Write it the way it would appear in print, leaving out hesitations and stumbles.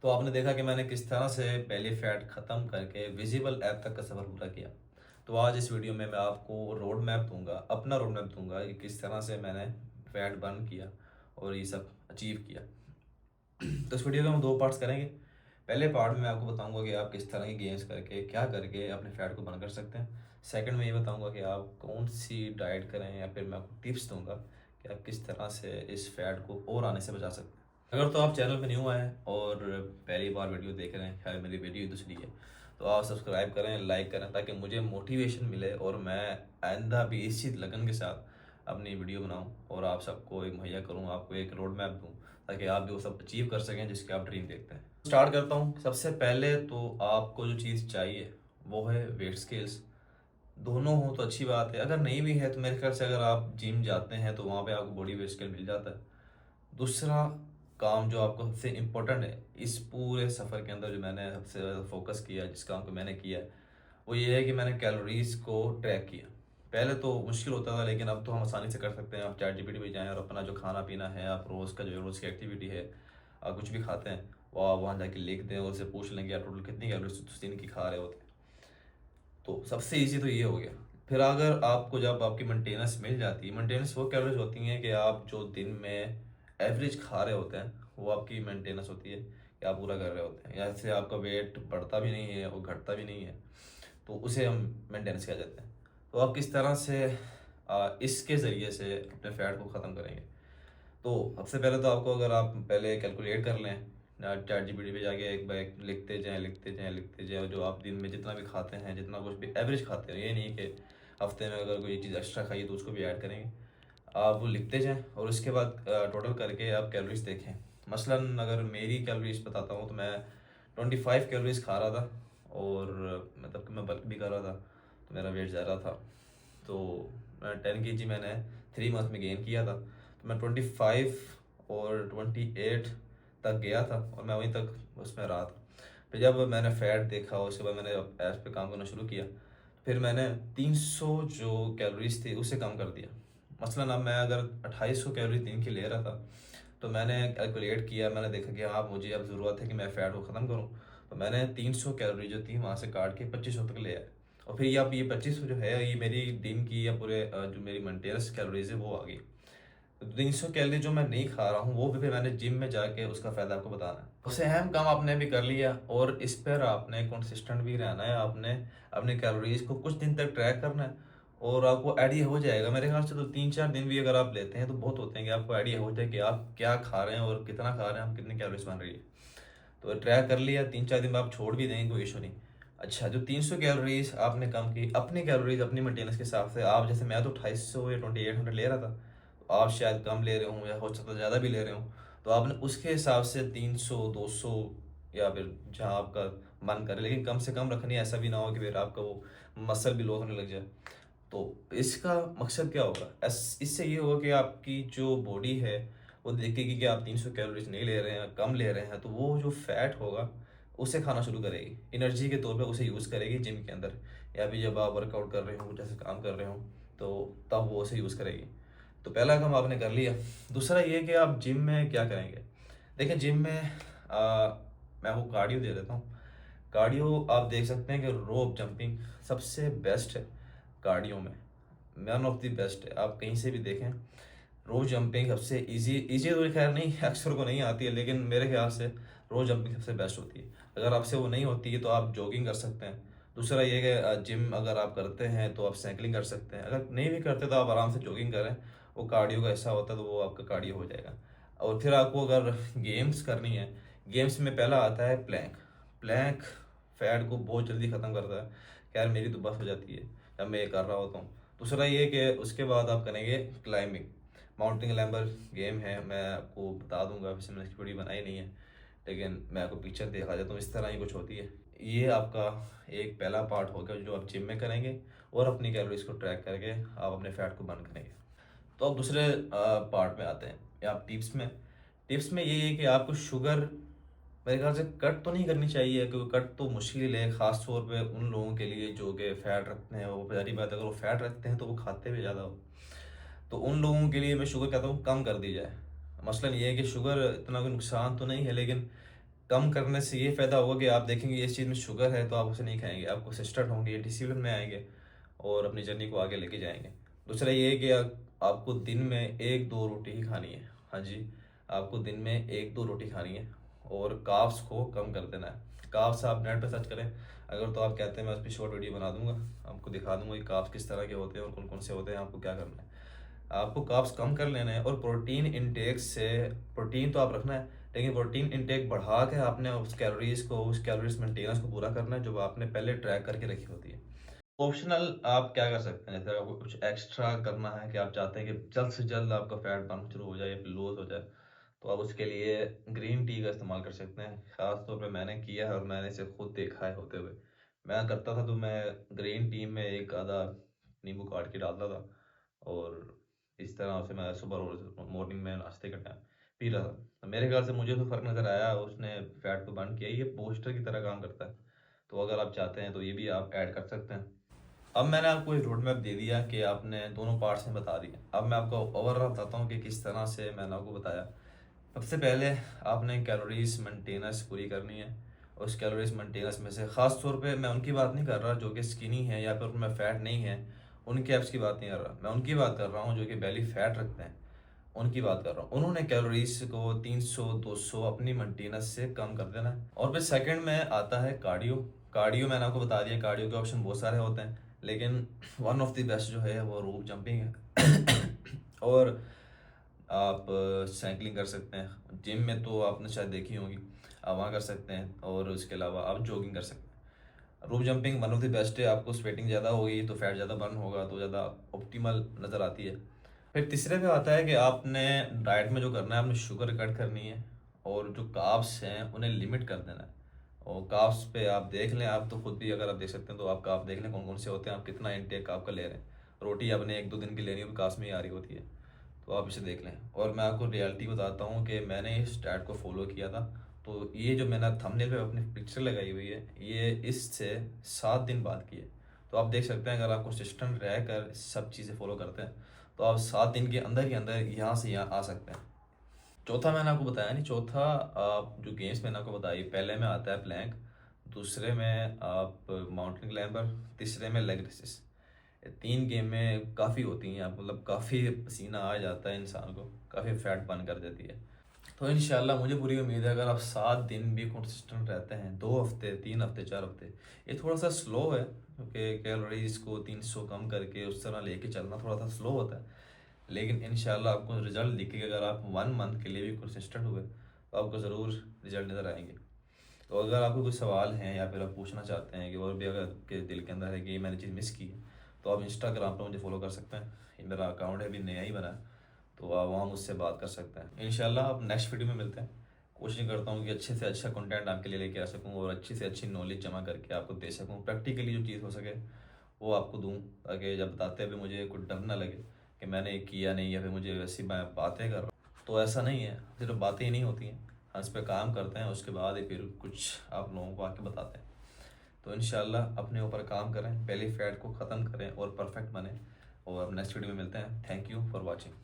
तो आपने देखा कि मैंने किस तरह से बेली फैट ख़त्म करके विजिबल ऐप तक का सफ़र पूरा किया। तो आज इस वीडियो में मैं आपको रोड मैप दूंगा, अपना रोड मैप दूंगा कि किस तरह से मैंने फैट बर्न किया और ये सब अचीव किया। तो इस वीडियो को हम दो पार्ट्स करेंगे। पहले पार्ट में मैं आपको बताऊंगा कि आप किस तरह की गेम्स करके क्या करके अपने फैट को बर्न कर सकते हैं। सेकंड में ये बताऊंगा कि आप कौन सी डाइट करें, या फिर मैं आपको टिप्स दूंगा कि आप किस तरह से इस फैट को और आने से बचा सकते हैं। अगर तो आप चैनल पे न्यू आए हैं और पहली बार वीडियो देख रहे हैं, शायद मेरी वीडियो दूसरी है, तो आप सब्सक्राइब करें, लाइक करें, ताकि मुझे मोटिवेशन मिले और मैं आइंदा भी इसी लगन के साथ अपनी वीडियो बनाऊं और आप सबको एक मुहैया करूं, आपको एक रोड मैप दूं, ताकि आप भी वो सब अचीव कर सकें जिसके आप ड्रीम देखते हैं। स्टार्ट करता हूं। सबसे पहले तो आपको जो चीज़ चाहिए वो है वेट स्केल्स। दोनों हो तो अच्छी बात है, अगर नहीं भी है तो मेरे ख्याल से अगर आप जिम जाते हैं तो वहाँ पे आपको बॉडी वेट स्केल मिल जाता है। दूसरा काम जो आपको सबसे इम्पोर्टेंट है इस पूरे सफ़र के अंदर, जो मैंने सबसे ज़्यादा फोकस किया, जिस काम को मैंने किया है, वो ये है कि मैंने कैलोरीज को ट्रैक किया। पहले तो मुश्किल होता था, लेकिन अब तो हम आसानी से कर सकते हैं। आप चैट जीपीटी पे जाएं और अपना जो खाना पीना है, आप रोज़ का जो रोज़ की एक्टिविटी है, आप कुछ भी खाते हैं, वो आप वहाँ जाके लिख दें और उससे पूछ लें कि आप टोटल कितनी कैलोरीज उस दिन की खा रहे होते हैं। तो सबसे ईजी तो ये हो गया। फिर अगर आपको जब आपकी मेंटेनेंस मिल जाती है, मेंटेनेंस वो कैलोरीज होती हैं कि आप जो दिन में एवरेज खा रहे होते हैं, वो आपकी मेंटेनेंस होती है कि आप पूरा कर रहे होते हैं। या से आपका वेट बढ़ता भी नहीं है और घटता भी नहीं है, तो उसे हम मेंटेनेंस कहा जाता है। तो आप किस तरह से इसके ज़रिए से अपने फैट को ख़त्म करेंगे। तो सबसे पहले तो आपको, अगर आप पहले कैलकुलेट कर लें, चैट जीपीटी पे जाके एक बार लिखते जाएं, लिखते जाएं, लिखते जाएं, और जो आप दिन में जितना भी खाते हैं, जितना कुछ भी एवरेज खाते हैं, ये नहीं कि हफ्ते में अगर कोई चीज़ एक्स्ट्रा खाइए तो उसको भी ऐड करेंगे। आप वो लिखते जाएं और उसके बाद टोटल करके आप कैलोरीज देखें। मसलन अगर मेरी कैलोरीज बताता हूँ तो मैं 25 कैलोरीज खा रहा था, और मतलब कि मैं बल्क भी कर रहा था, तो मेरा वेट ज़्यादा था। तो 10 kg मैंने 3 मंथ में गेन किया था। तो मैं 25 और 28 तक गया था, और मैं वहीं तक उसमें रहा था। फिर जब मैंने फैट देखा, उसके बाद मैंने ऐप पे काम करना शुरू किया। फिर मैंने 300 जो कैलोरीज थी उसे कम कर दिया। मसलन अब मैं अगर 2800 कैलोरीज दिन की ले रहा था, तो मैंने कैलकुलेट किया, मैंने देखा कि हाँ, मुझे अब ज़रूरत है कि मैं फ़ैट को ख़त्म करूँ। तो मैंने 300 कैलोरी जो थी वहाँ से काट के 2500 तक ले आया। और फिर ये अब ये 2500 जो है, ये मेरी दिन की या पूरे जो मेरी मेंटेनेंस कैलोरीज है वो आ गई। तो 300 कैलोरी जो मैं नहीं खा रहा हूँ, वो भी फिर मैंने जिम में जाके उसका फ़ायदा आपको बताना है। उससे अहम काम आपने भी कर लिया, और इस पर आपने कंसिस्टेंट भी रहना है। आपने अपने कैलोरीज को कुछ दिन तक ट्रैक करना है, और आपको आइडिया हो जाएगा। मेरे ख्याल से तो 3-4 दिन भी अगर आप लेते हैं तो बहुत होते हैं कि आपको आइडिया हो जाए कि आप क्या खा रहे हैं और कितना खा रहे हैं, आप कितनी कैलोरीज बन रही है। तो ट्रैक कर लिया, 3-4 दिन में आप छोड़ भी देंगे, कोई इशू नहीं। अच्छा, जो 300 कैलोरीज आपने कम की, अपनी कैलोरीज अपनी मेंटेनेंस के हिसाब से, आप जैसे, मैं तो 2800 या 2800 ले रहा था, तो आप शायद कम ले रहे हो, या हो सकता है ज़्यादा भी ले रहे हो। तो आपने उसके हिसाब से 300, 200, या फिर जहाँ आपका मन करे, लेकिन कम से कम रखनी है। ऐसा भी ना हो कि फिर आपका वो मसल भी लॉस होने लग जाए। तो इसका मकसद क्या होगा, इससे ये होगा कि आपकी जो बॉडी है वो देखेगी कि आप 300 कैलोरीज नहीं ले रहे हैं, कम ले रहे हैं, तो वो जो फैट होगा उसे खाना शुरू करेगी, एनर्जी के तौर पे उसे यूज़ करेगी जिम के अंदर, या भी जब आप वर्कआउट कर रहे हो, जैसे काम कर रहे हो, तो तब वो उसे यूज़ करेगी। तो पहला काम आपने कर लिया। दूसरा ये कि आप जिम में क्या करेंगे। देखिए, जिम में मैं आपको कार्डियो दे देता हूँ। कार्डियो आप देख सकते हैं कि रोप जंपिंग सबसे बेस्ट है कार्डियो में, वन ऑफ द बेस्ट है। आप कहीं से भी देखें, रोप जंपिंग सबसे इजी इजी तो खैर नहीं, अक्सर को नहीं आती है, लेकिन मेरे ख्याल से रोप जंपिंग सबसे बेस्ट होती है। अगर आपसे वो नहीं होती है तो आप जॉगिंग कर सकते हैं। दूसरा ये कि जिम अगर आप करते हैं तो आप साइकिलिंग कर सकते हैं। अगर नहीं भी करते तो आप आराम से जॉगिंग करें, वो कार्डियो का हिस्सा होता है, तो वो आपका कार्डियो हो जाएगा। और फिर आपको अगर गेम्स करनी है, गेम्स में पहला आता है प्लैंक। प्लैंक फैट को बहुत जल्दी ख़त्म करता है। खैर मेरी तो बस हो जाती है जब मैं ये कर रहा होता हूँ। दूसरा ये कि उसके बाद आप करेंगे क्लाइंबिंग। माउंटेन क्लाइंबर गेम है, मैं आपको बता दूंगा, वैसे मैंने इसकी वीडियो बनाई नहीं है, लेकिन मैं आपको पिक्चर दिखा देता हूँ। इस तरह ही कुछ होती है। ये आपका एक पहला पार्ट हो गया जो आप जिम में करेंगे, और अपनी कैलोरीज को ट्रैक करके आप अपने फैट को बर्न करेंगे। तो अब दूसरे पार्ट में आते हैं, या आप टिप्स में। टिप्स में ये है कि आपको शुगर मेरे ख्याल से कट तो नहीं करनी चाहिए, क्योंकि कट तो मुश्किल है, ख़ास तौर पे उन लोगों के लिए जो कि फ़ैट रखते हैं। वो पहली बात, अगर वो फ़ैट रखते हैं तो वो खाते भी ज़्यादा हो, तो उन लोगों के लिए मैं शुगर कहता हूँ कम कर दी जाए। मसलन ये है कि शुगर इतना कोई नुकसान तो नहीं है, लेकिन कम करने से ये फ़ायदा होगा कि आप देखेंगे इस चीज़ में शुगर है तो आप उसे नहीं खाएंगे, आप कंसिस्टेंट होंगे, डिसिप्लिन में आएंगे और अपनी जर्नी को आगे लेके जाएंगे। दूसरा ये है कि आपको दिन में एक दो रोटी ही खानी है। हाँ जी, आपको दिन में एक दो रोटी खानी है और कार्ब्स को कम कर देना है। कार्ब्स आप नेट पे सर्च करें अगर, तो आप कहते हैं मैं उस पर शॉर्ट वीडियो बना दूंगा, आपको दिखा दूंगा कि कार्ब्स किस तरह के होते हैं और कौन कौन से होते हैं, आपको क्या करना है। आपको कार्ब्स कम कर लेना है और प्रोटीन इंटेक से, प्रोटीन तो आप रखना है लेकिन प्रोटीन इंटेक बढ़ा के आपने उस कैलोरीज मेंटेनेंस को पूरा करना है जो आपने पहले ट्रैक करके रखी होती है। ऑप्शनल आप क्या कर सकते हैं, जैसे आपको कुछ एक्स्ट्रा करना है कि आप चाहते हैं कि जल्द से जल्द आपका फैट बर्न शुरू हो जाए या फिर लूज हो जाए, तो आप उसके लिए ग्रीन टी का इस्तेमाल कर सकते हैं। ख़ास तौर पे मैंने किया है और मैंने इसे खुद देखा है होते हुए। मैं करता था तो मैं ग्रीन टी में एक आधा नींबू काट के डालता था और इस तरह से मैं सुबह रोज मॉर्निंग में नाश्ते का टाइम पी रहा था। तो मेरे ख्याल से मुझे तो फ़र्क नज़र आया, उसने फैट को बर्न किया, ये बूस्टर की तरह काम करता है। तो अगर आप चाहते हैं तो ये भी आप ऐड कर सकते हैं। अब मैंने आपको एक रोड मैप दे दिया कि आपने दोनों पार्ट्स में बता दिया। अब मैं आपको ओवरऑल बताता हूँ कि किस तरह से मैंने आपको बताया। सबसे पहले आपने कैलोरीज मेंटेनेंस पूरी करनी है। उस कैलोरीज मेंटेनेंस में से ख़ास तौर पे मैं उनकी बात नहीं कर रहा जो कि स्किनी है या फिर उनमें फ़ैट नहीं है, उनके एप्स की बात नहीं कर रहा, मैं उनकी बात कर रहा हूँ जो कि बेली फ़ैट रखते हैं, उनकी बात कर रहा हूँ। उन्होंने कैलोरीज को 300-200 अपनी मेंटेनेंस से कम कर देना है। और फिर सेकंड में आता है कार्डियो। कार्डियो मैंने आपको बता दिया, कार्डियो के ऑप्शन बहुत सारे होते हैं लेकिन वन ऑफ द बेस्ट जो है वो रोप जंपिंग है और आप साइकिलिंग कर सकते हैं। जिम में तो आपने शायद देखी होगी, आप वहाँ कर सकते हैं और उसके अलावा आप जॉगिंग कर सकते हैं। Rope jumping one of the best है, आपको स्वेटिंग ज़्यादा होगी तो फैट ज़्यादा बर्न होगा तो ज़्यादा ऑप्टिमल नज़र आती है। फिर तीसरे पे आता है कि आपने डाइट में जो करना है, आपने शुगर कट करनी है और जो कार्ब्स हैं उन्हें लिमिट कर देना है। और कार्ब्स पे आप देख लें, आप तो खुद भी अगर आप देख सकते हैं तो आप कार्ब देख लें कौन कौन से होते हैं, आप कितना इंटेक कार्ब का ले रहे हैं। रोटी आपने एक दो दिन की लेनी है, कार्ब्स में ही आ रही होती है, तो आप इसे देख लें। और मैं आपको रियलिटी बताता हूँ कि मैंने इस डाइट को फॉलो किया था, तो ये जो मैंने थंबनेल पे अपनी पिक्चर लगाई हुई है ये इससे 7 दिन बाद की है। तो आप देख सकते हैं अगर आप कंसिस्टेंट रह कर सब चीज़ें फॉलो करते हैं तो आप 7 दिन के अंदर ही अंदर यहाँ से यहाँ आ सकते हैं। चौथा मैंने आपको बताया नहीं, चौथा आप जो गेम्स मैंने आपको बताई, पहले में आता है प्लैंक, दूसरे में आप माउंटेन क्लाइंबर, तीसरे में लेग रेसिस। ये 3 गेम में काफ़ी होती हैं, आप मतलब काफ़ी पसीना आ जाता है इंसान को, काफ़ी फैट बर्न कर देती है। तो इंशाल्लाह मुझे पूरी उम्मीद है अगर आप 7 दिन भी कंसिस्टेंट रहते हैं, 2 हफ्ते, 3 हफ्ते, 4 हफ्ते, ये थोड़ा सा स्लो है क्योंकि कैलोरीज को 300 कम करके उस तरह लेके चलना थोड़ा सा स्लो होता है, लेकिन इंशाल्लाह आपको रिजल्ट दिखेगा। अगर आप 1 मंथ के लिए भी कंसिस्टेंट हुए तो आपको ज़रूर रिजल्ट नज़र आएंगे। तो अगर आपको कोई सवाल हैं या फिर आप पूछना चाहते हैं कि और भी अगर के दिल के अंदर है कि ये मैंने चीज़ मिस की है, तो आप इंस्टाग्राम पर मुझे फॉलो कर सकते हैं। ये मेरा अकाउंट है, अभी नया ही बना है, तो आप वहाँ मुझसे बात कर सकते हैं। इंशाल्लाह आप नेक्स्ट वीडियो में मिलते हैं। कोशिश करता हूँ कि अच्छे से अच्छा कंटेंट आपके लिए लेके आ सकूँ और अच्छी से अच्छी नॉलेज जमा करके आपको दे सकूँ, प्रैक्टिकली जो चीज़ हो सके वो आपको दूँ, ताकि जब बताते हुए मुझे कुछ डर ना लगे कि मैंने ये किया नहीं या फिर मुझे वैसी मैं बातें कर रहा हूँ। तो ऐसा नहीं है, सिर्फ बातें ही नहीं होती हैं, हम इस पर काम करते हैं, उसके बाद ही फिर कुछ आप लोगों को आके बताते हैं। तो इंशाल्लाह अपने ऊपर काम करें, बेली फैट को ख़त्म करें और परफेक्ट बने। और नेक्स्ट वीडियो में मिलते हैं। Thank you for watching.